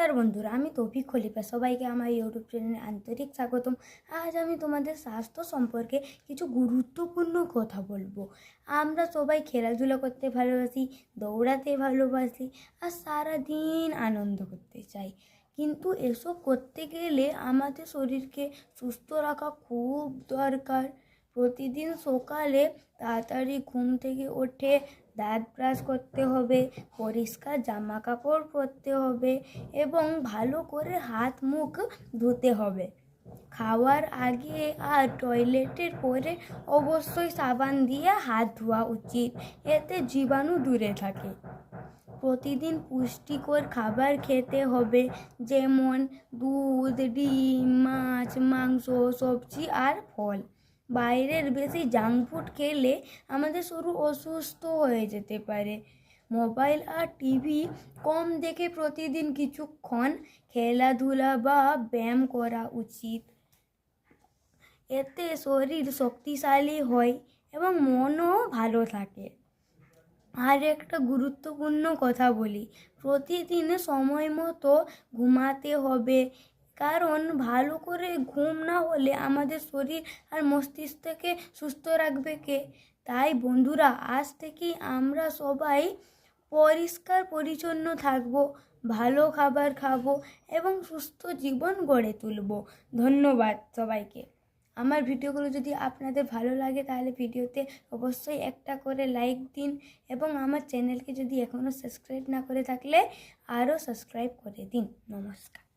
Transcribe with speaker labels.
Speaker 1: নমস্কার বন্ধুরা, আমি তৌফিক খলিফা। সবাইকে আমার ইউটিউব চ্যানেলে আন্তরিক স্বাগতম। আজ আমি তোমাদের স্বাস্থ্য সম্পর্কে কিছু গুরুত্বপূর্ণ কথা বলবো। আমরা সবাই খেলাধুলা করতে ভালোবাসি, দৌড়াতে ভালোবাসি আর সারাদিন আনন্দ করতে চাই। কিন্তু এসব করতে গেলে আমাদের শরীরকে সুস্থ রাখা খুব দরকার। প্রতিদিন সকালে তাড়াতাড়ি ঘুম থেকে উঠে দাঁত ব্রাশ করতে হবে, পরিষ্কার জামা কাপড় পরতে হবে এবং ভালো করে হাত মুখ ধুতে হবে। খাওয়ার আগে আর টয়লেটের পরে অবশ্যই সাবান দিয়ে হাত ধোয়া উচিত, এতে জীবাণু দূরে থাকে। প্রতিদিন পুষ্টিকর খাবার খেতে হবে, যেমন দুধ, ডিম, মাছ, মাংস, সবজি আর ফল। বাইরের বেশি জাঙ্ক ফুড খেলে আমাদের শরীর অসুস্থ হয়ে যেতে পারে। মোবাইল আর টিভি কম দেখে প্রতিদিন কিছুক্ষণ খেলাধুলা বা ব্যায়াম করা উচিত। এতে শরীর শক্তিশালী হয় এবং মনও ভালো থাকে। আর একটা গুরুত্বপূর্ণ কথা বলি, প্রতিদিন সময় মতো ঘুমাতে হবে, কারণ ভালো করে ঘুম না হলে আমাদের শরীর আর মস্তিষ্ককে সুস্থ রাখবে কে? তাই বন্ধুরা, আজ থেকেই আমরা সবাই পরিষ্কার পরিচ্ছন্ন থাকবো, ভালো খাবার খাবো এবং সুস্থ জীবন গড়ে তুলব। ধন্যবাদ সবাইকে। আমার ভিডিওগুলো যদি আপনাদের ভালো লাগে তাহলে ভিডিওতে অবশ্যই একটা করে লাইক দিন এবং আমার চ্যানেলকে যদি এখনও সাবস্ক্রাইব না করে থাকলে আরও সাবস্ক্রাইব করে দিন। নমস্কার।